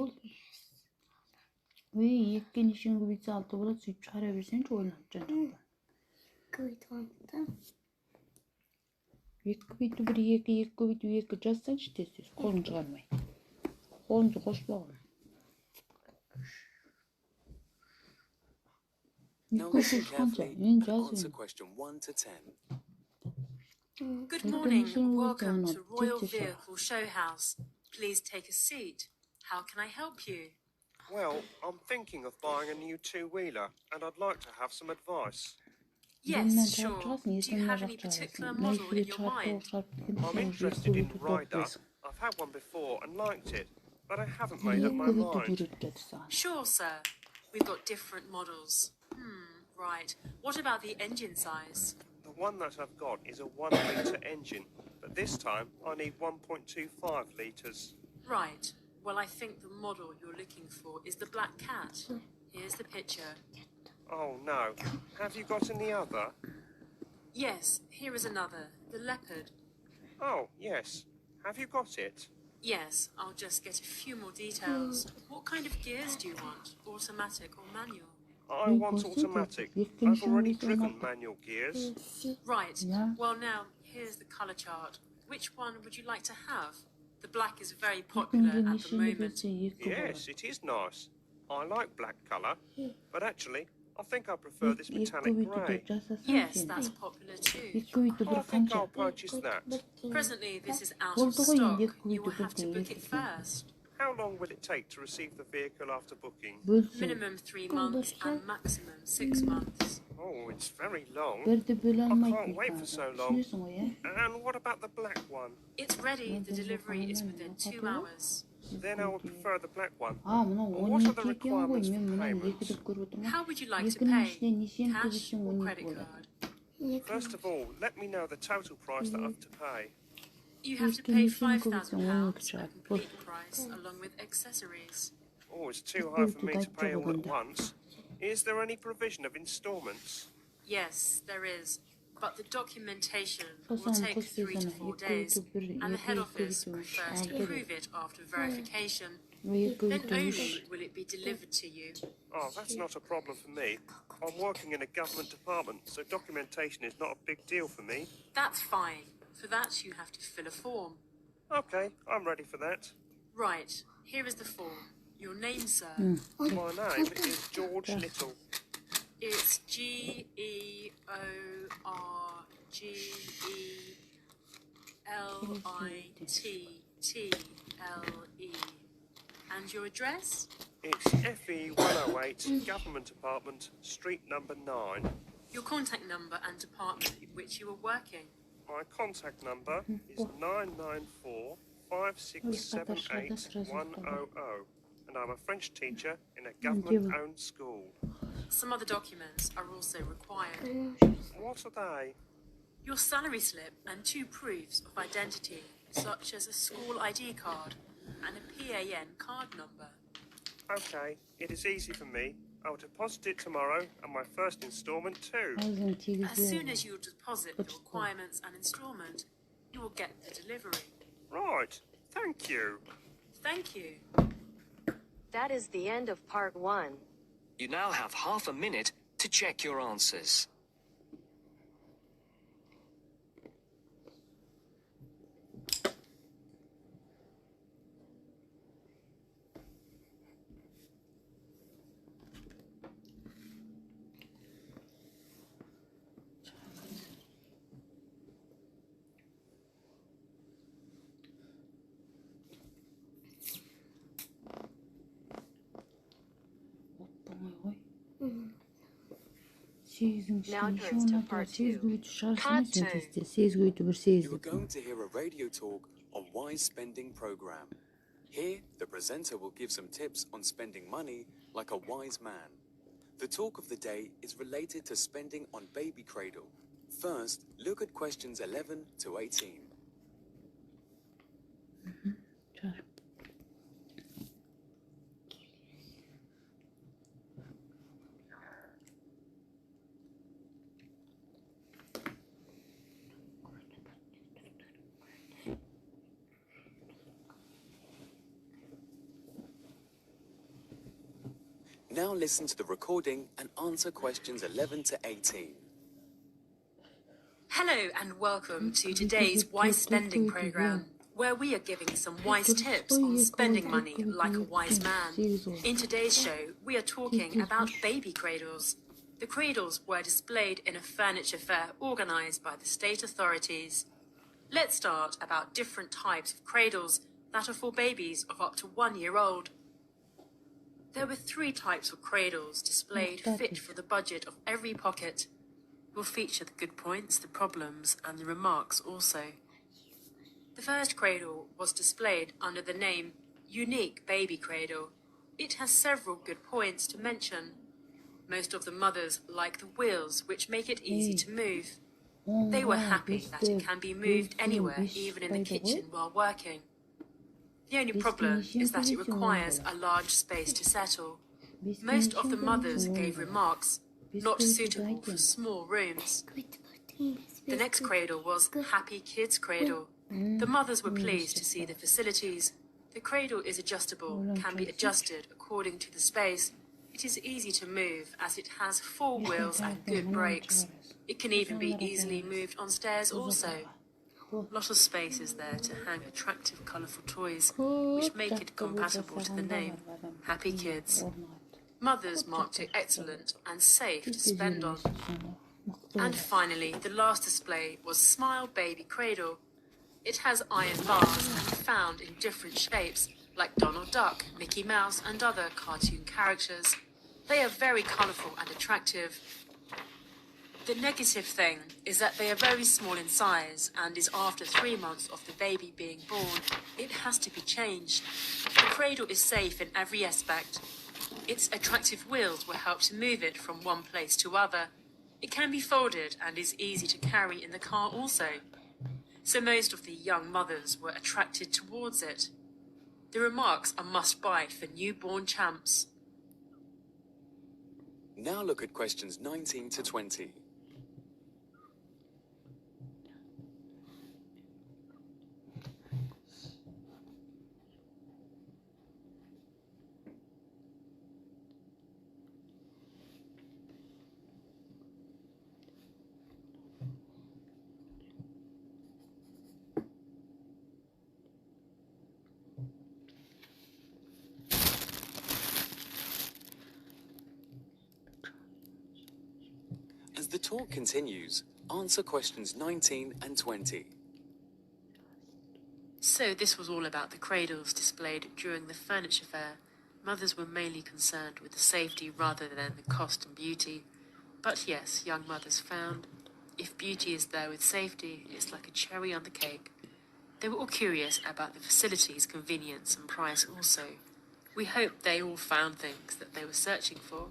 oldu. Ve yekin işin gibi altı bula süt çağırabilirsin çok oynatacaksın. Екі бүйтіп бір екі бүйтіп екі жазсаңшы тез қолын шығармай. Қолыңды қоспағын. Now listen carefully and answer question 1 to 10. Good morning and welcome to Royal Vehicle Show House. Please take a seat. How can I help you? Well, I'm thinking of buying a new two-wheeler and I'd like to have some advice. Yes, sure. Do you have any particular model in your mind? I'm interested in Ryder. I've had one before and liked it, but I haven't made up my mind. Sure, sir. We've got different models. Right. What about the engine size? The one that I've got is a 1-litre engine, but this time I need 1.25 litres. Right. Well, I think the model you're looking for is the Black Cat. Here's the picture. Oh, no. Have you got any other? Yes, here is another, the Leopard. Oh, yes. Have you got it? Yes, I'll just get a few more details. What kind of gears do you want? Automatic or manual? I want automatic. I've already driven manual gears. Right. Well, now, here's the colour chart. Which one would you like to have? The black is very popular at the moment. Yes, it is nice. I like black colour, but actually, I think I prefer this metallic grey. Yes, that's popular too. I think I'll purchase that. Presently, this is out of stock. You will have to book it first. How long will it take to receive the vehicle after booking? Minimum 3 months and maximum 6 months. Oh, it's very long. I can't wait for so long. And what about the black one? It's ready. The delivery is within 2 hours. Then I would prefer the black one. What are the requirements for payment? How would you like to pay? Cash or credit card? First of all, let me know the total price that I have to pay. You have to pay £5,000 a complete price along with accessories. Oh, it's too high for me to pay all at once. Is there any provision of instalments? Yes, there is. But the documentation will take 3 to 4 days, and the head office will first approve it after verification. Then only will it be delivered to you. Oh, that's not a problem for me. I'm working in a government department, so documentation is not a big deal for me. That's fine. For that, you have to fill a form. Okay, I'm ready for that. Right, here is the form. Your name, sir. My name is George Little. It's GeorgLittle. And your address? It's FE 108, Government Apartment, Street number 9. Your contact number and department in which you are working? My contact number is 994 5678 100, and I'm a French teacher in a government-owned school. Some other documents are also required. What are they? Your salary slip and 2 proofs of identity, such as a school ID card and a PAN card number. Okay, it is easy for me. I'll deposit it tomorrow and my first instalment too. As soon as you deposit the requirements and instalment, you will get the delivery. Right, thank you. Thank you. That is the end of part 1. You now have half a minute to check your answers. Now turns to part 2. You are going to hear a radio talk on Wise Spending Program. Here, the presenter will give some tips on spending money like a wise man. The talk of the day is related to spending on baby cradle. First, look at questions 11 to 18. Now listen to the recording and answer questions 11 to 18. Hello and welcome to today's Wise Spending program, where we are giving some wise tips on spending money like a wise man. In today's show, we are talking about baby cradles. The cradles were displayed in a furniture fair organised by the state authorities. Let's start about different types of cradles that are for babies of up to 1 year old. There were 3 types of cradles displayed fit for the budget of every pocket. We'll feature the good points, the problems, and the remarks also. The first cradle was displayed under the name Unique Baby Cradle. It has several good points to mention. Most of the mothers like the wheels, which make it easy to move. They were happy that it can be moved anywhere, even in the kitchen while working. The only problem is that it requires a large space to settle. Most of the mothers gave remarks, not suitable for small rooms. The next cradle was Happy Kids Cradle. The mothers were pleased to see the facilities. The cradle is adjustable, can be adjusted according to the space. It is easy to move as it has 4 wheels and good brakes. It can even be easily moved on stairs also. Lot of space is there to hang attractive, colourful toys, which make it compatible to the name, Happy Kids. Mothers marked it excellent and safe to spend on. And finally, the last display was Smile Baby Cradle. It has iron bars and found in different shapes, like Donald Duck, Mickey Mouse and other cartoon characters. They are very colourful and attractive. The negative thing is that they are very small in size and is after 3 months of the baby being born. It has to be changed. The cradle is safe in every aspect. Its attractive wheels will help to move it from one place to other. It can be folded and is easy to carry in the car also. So most of the young mothers were attracted towards it. The remarks are must-buy for newborn champs. Now look at questions 19 to 20. As the talk continues, answer questions 19 and 20. So this was all about the cradles displayed during the furniture fair. Mothers were mainly concerned with the safety rather than the cost and beauty. But yes, young mothers found, if beauty is there with safety, it's like a cherry on the cake. They were all curious about the facilities, convenience and price also. We hope they all found things that they were searching for.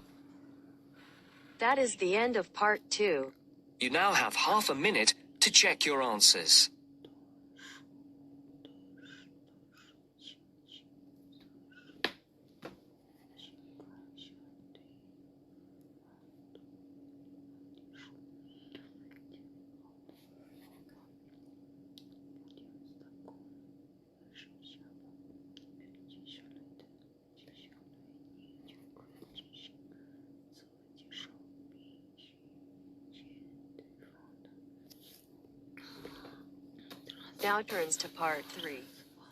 That is the end of part 2. You now have half a minute to check your answers. Now turns to part 3.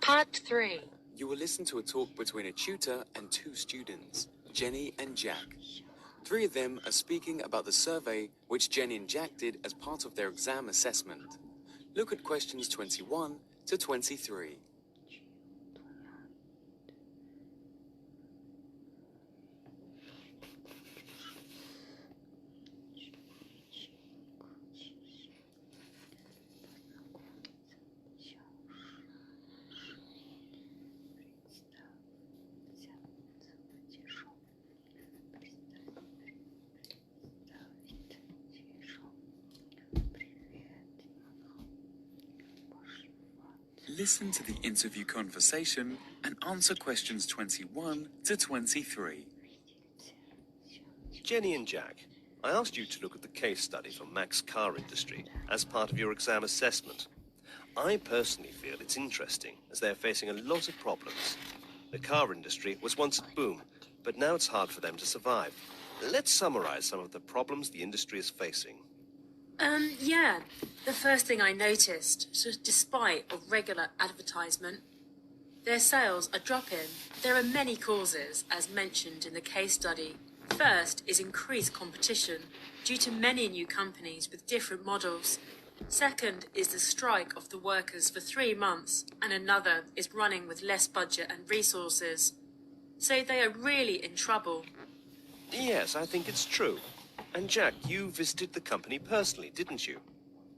Part 3. You will listen to a talk between a tutor and 2 students, Jenny and Jack. 3 of them are speaking about the survey which Jenny and Jack did as part of their exam assessment. Look at questions 21 to 23. Listen to the interview conversation and answer questions 21 to 23. Jenny and Jack, I asked you to look at the case study from Mac's car industry as part of your exam assessment. I personally feel it's interesting as they're facing a lot of problems. The car industry was once a boom, but now it's hard for them to survive. Let's summarize some of the problems the industry is facing. Yeah. The first thing I noticed, so despite a regular advertisement, their sales are dropping. There are many causes, as mentioned in the case study. First is increased competition due to many new companies with different models. Second is the strike of the workers for 3 months, and another is running with less budget and resources. So they are really in trouble. Yes, I think it's true. And Jack, you visited the company personally, didn't you?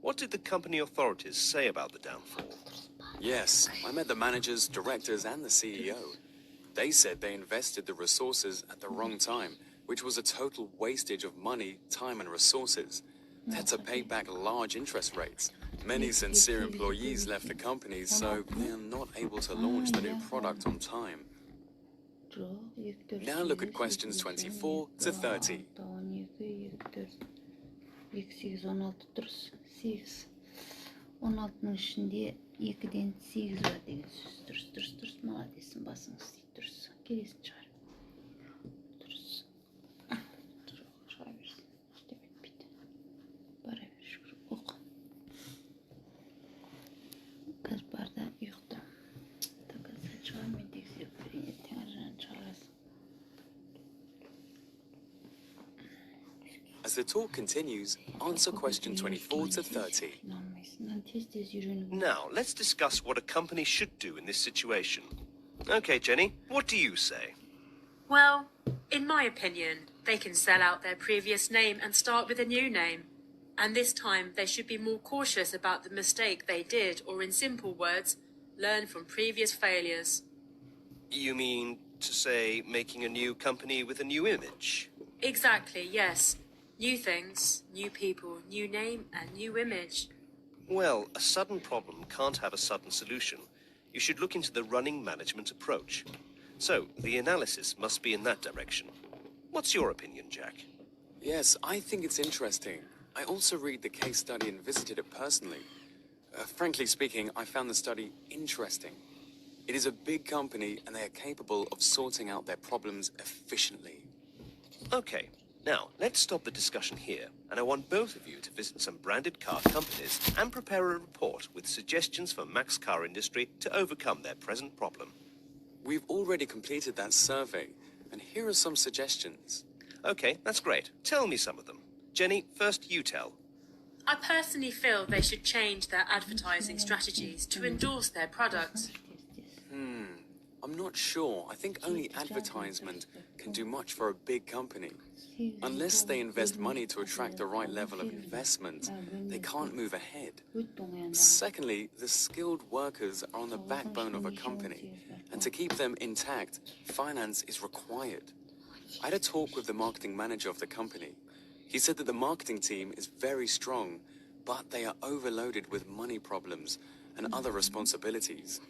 What did the company authorities say about the downfall? Yes, I met the managers, directors, and the CEO. They said they invested the resources at the wrong time, which was a total wastage of money, time, and resources. They had to pay back large interest rates. Many sincere employees left the company, so they are not able to launch the new product on time. Now look at questions 24 to 30. 16-ның ішінде 2-ден 8 бар деген сөз. Дұрыс, молодецсің, басыңыз істейді, дұрыс. Келесін шығар. Дұрыс. Шыға берсін, істеп етпейді. Бара бер, шүкір, оқы. Қазір бар да ұйықта. Доказать шығар, мен тексеріп берейін, ертең аржан шығарасың. As the talk continues, answer question 24 to 30. Now, let's discuss what a company should do in this situation. Okay, Jenny, what do you say? Well, in my opinion, they can sell out their previous name and start with a new name. And this time, they should be more cautious about the mistake they did, or in simple words, learn from previous failures. You mean to say making a new company with a new image? Exactly, yes. New things, new people, new name, and new image. Well, a sudden problem can't have a sudden solution. You should look into the running management approach. So, the analysis must be in that direction. What's your opinion, Jack? Yes, I think it's interesting. I also read the case study and visited it personally. Frankly speaking, I found the study interesting. It is a big company and they are capable of sorting out their problems efficiently. Okay. Now, let's stop the discussion here, and I want both of you to visit some branded car companies and prepare a report with suggestions for Mac's car industry to overcome their present problem. We've already completed that survey, and here are some suggestions. Okay, that's great. Tell me some of them. Jenny, first you tell. I personally feel they should change their advertising strategies to endorse their products. I'm not sure. I think only advertisement can do much for a big company. Unless they invest money to attract the right level of investment, they can't move ahead. Secondly, the skilled workers are on the backbone of a company, and to keep them intact, finance is required. I had a talk with the marketing manager of the company. He said that the marketing team is very strong, but they are overloaded with money problems and other responsibilities.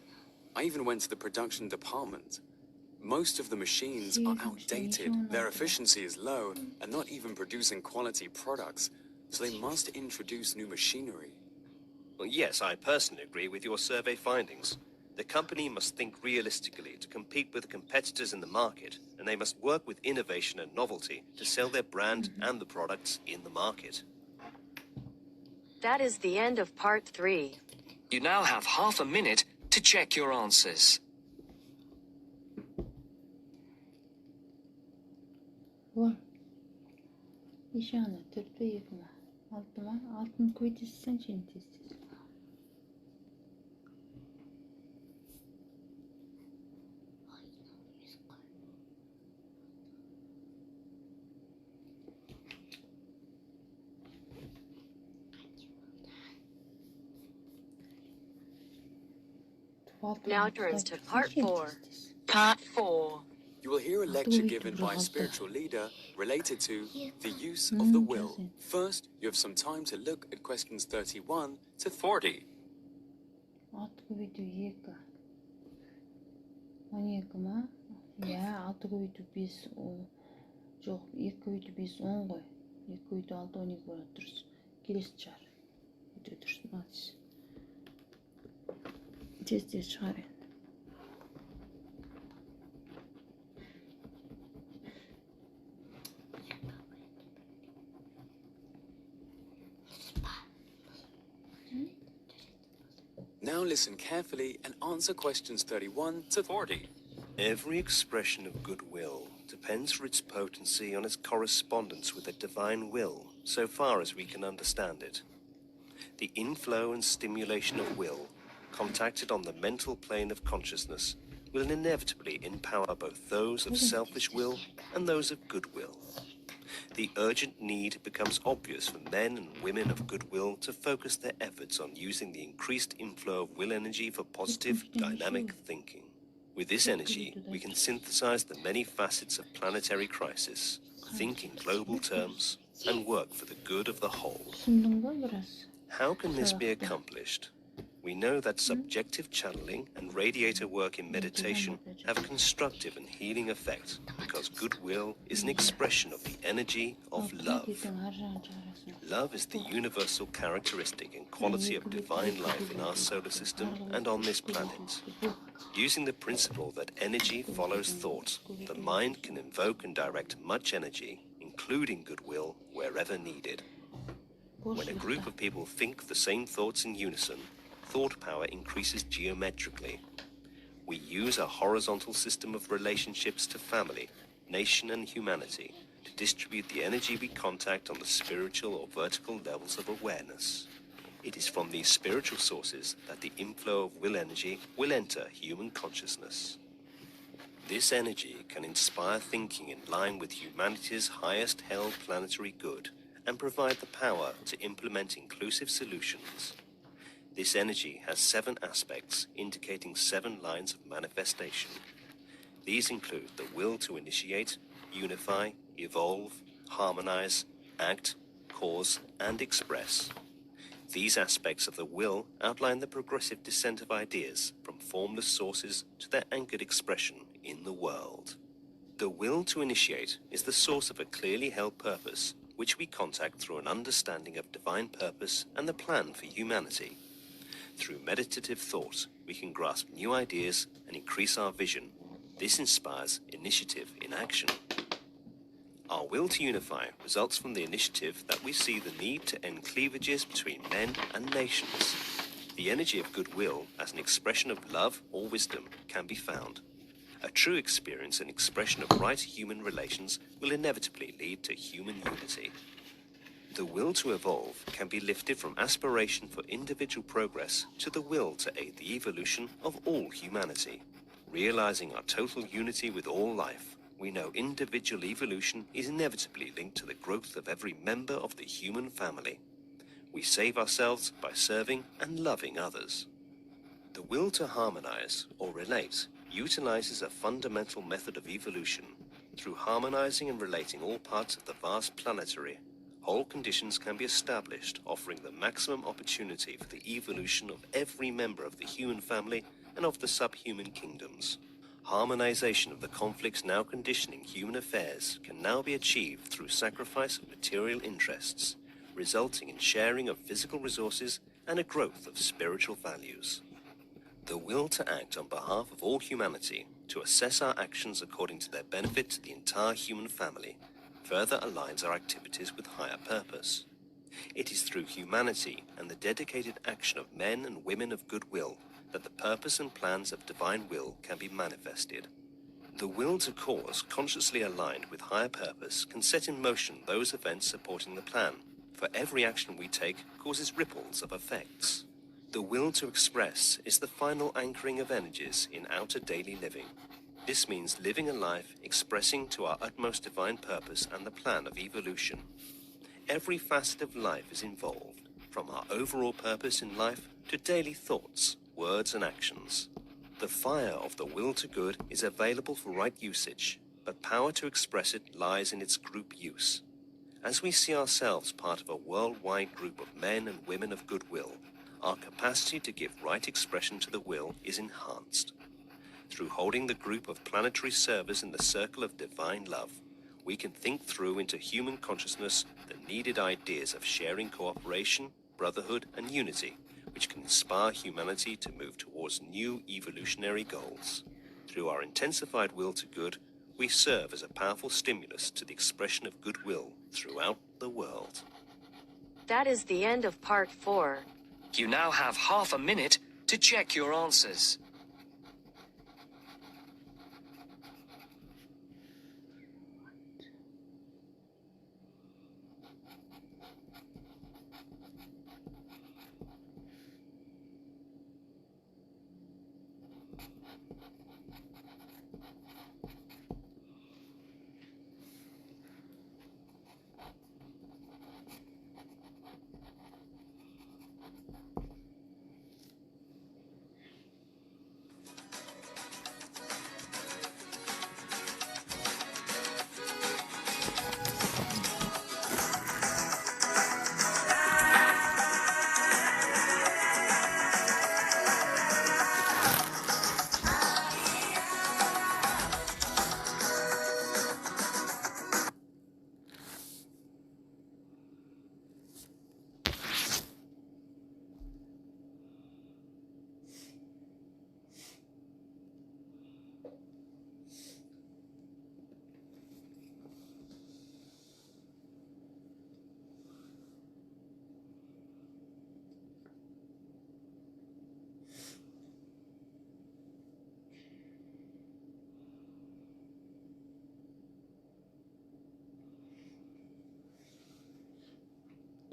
I even went to the production department. Most of the machines are outdated, their efficiency is low, and not even producing quality products, so they must introduce new machinery. Well, yes, I personally agree with your survey findings. The company must think realistically to compete with the competitors in the market, and they must work with innovation and novelty to sell their brand and the products in the market. That is the end of part 3. You now have half a minute to check your answers. Var. İşanı 4 ve 2 mi? 6 mı? 6'nı koyduysan şimdi tez. Now turns to part 4. Part 4. You will hear a lecture given by a spiritual leader related to the use of the will. First, you have some time to look at questions 31 to 40. Altı video 2. 12 mi? Ya 6 video 5 o. Жоқ, 2 video 5 10 ғой. 2 video 6 12 болады дұрыс. Келесі шығар. Өте дұрыс, молодец. Тез шығар енді. Now listen carefully and answer questions 31 to 40. Every expression of goodwill depends for its potency on its correspondence with the divine will, so far as we can understand it. The inflow and stimulation of will, contacted on the mental plane of consciousness, will inevitably empower both those of selfish will and those of goodwill. The urgent need becomes obvious for men and women of goodwill to focus their efforts on using the increased inflow of will energy for positive, dynamic thinking. With this energy, we can synthesize the many facets of planetary crisis, think in global terms, and work for the good of the whole. How can this be accomplished? We know that subjective channeling and radiator work in meditation have a constructive and healing effect because goodwill is an expression of the energy of love. Love is the universal characteristic and quality of divine life in our solar system and on this planet. Using the principle that energy follows thought, the mind can invoke and direct much energy, including goodwill, wherever needed. When a group of people think the same thoughts in unison, thought power increases geometrically. We use a horizontal system of relationships to family, nation, and humanity to distribute the energy we contact on the spiritual or vertical levels of awareness. It is from these spiritual sources that the inflow of will energy will enter human consciousness. This energy can inspire thinking in line with humanity's highest held planetary good and provide the power to implement inclusive solutions. This energy has 7 aspects indicating 7 lines of manifestation. These include the will to initiate, unify, evolve, harmonize, act, cause, and express. These aspects of the will outline the progressive descent of ideas from formless sources to their anchored expression in the world. The will to initiate is the source of a clearly held purpose, which we contact through an understanding of divine purpose and the plan for humanity. Through meditative thought, we can grasp new ideas and increase our vision. This inspires initiative in action. Our will to unify results from the initiative that we see the need to end cleavages between men and nations. The energy of goodwill as an expression of love or wisdom can be found. A true experience and expression of right human relations will inevitably lead to human unity. The will to evolve can be lifted from aspiration for individual progress to the will to aid the evolution of all humanity. Realizing our total unity with all life, we know individual evolution is inevitably linked to the growth of every member of the human family. We save ourselves by serving and loving others. The will to harmonize or relate utilizes a fundamental method of evolution. Through harmonizing and relating all parts of the vast planetary, whole conditions can be established, offering the maximum opportunity for the evolution of every member of the human family and of the subhuman kingdoms. Harmonization of the conflicts now conditioning human affairs can now be achieved through sacrifice of material interests, resulting in sharing of physical resources and a growth of spiritual values. The will to act on behalf of all humanity, to assess our actions according to their benefit to the entire human family, further aligns our activities with higher purpose. It is through humanity and the dedicated action of men and women of goodwill that the purpose and plans of divine will can be manifested. The will to cause, consciously aligned with higher purpose, can set in motion those events supporting the plan, for every action we take causes ripples of effects. The will to express is the final anchoring of energies in outer daily living. This means living a life expressing to our utmost divine purpose and the plan of evolution. Every facet of life is involved, from our overall purpose in life to daily thoughts, words, and actions. The fire of the will to good is available for right usage, but power to express it lies in its group use. As we see ourselves part of a worldwide group of men and women of goodwill, our capacity to give right expression to the will is enhanced. Through holding the group of planetary servers in the circle of divine love, we can think through into human consciousness the needed ideas of sharing cooperation, brotherhood, and unity, which can inspire humanity to move towards new evolutionary goals. Through our intensified will to good, we serve as a powerful stimulus to the expression of goodwill throughout the world. That is the end of part 4. You now have half a minute to check your answers.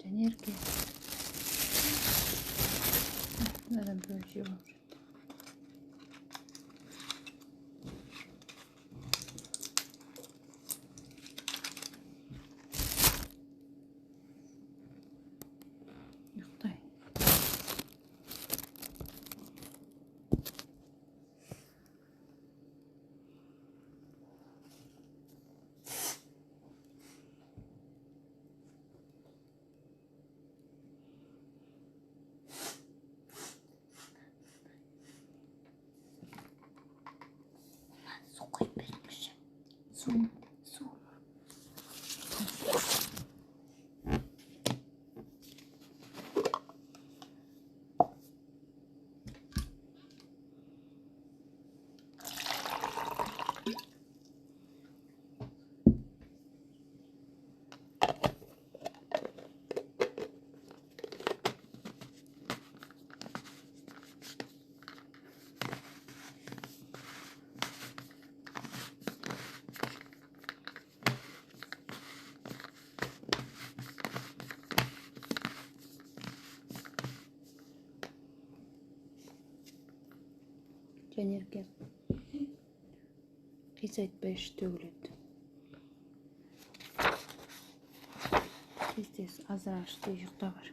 Energia. Neden böyle şey var? Yoktay. Su koy vermiş. Su. Su. Energia. Qiysa tөгіледі. Тез азырақ ұйықта бар.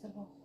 سباق.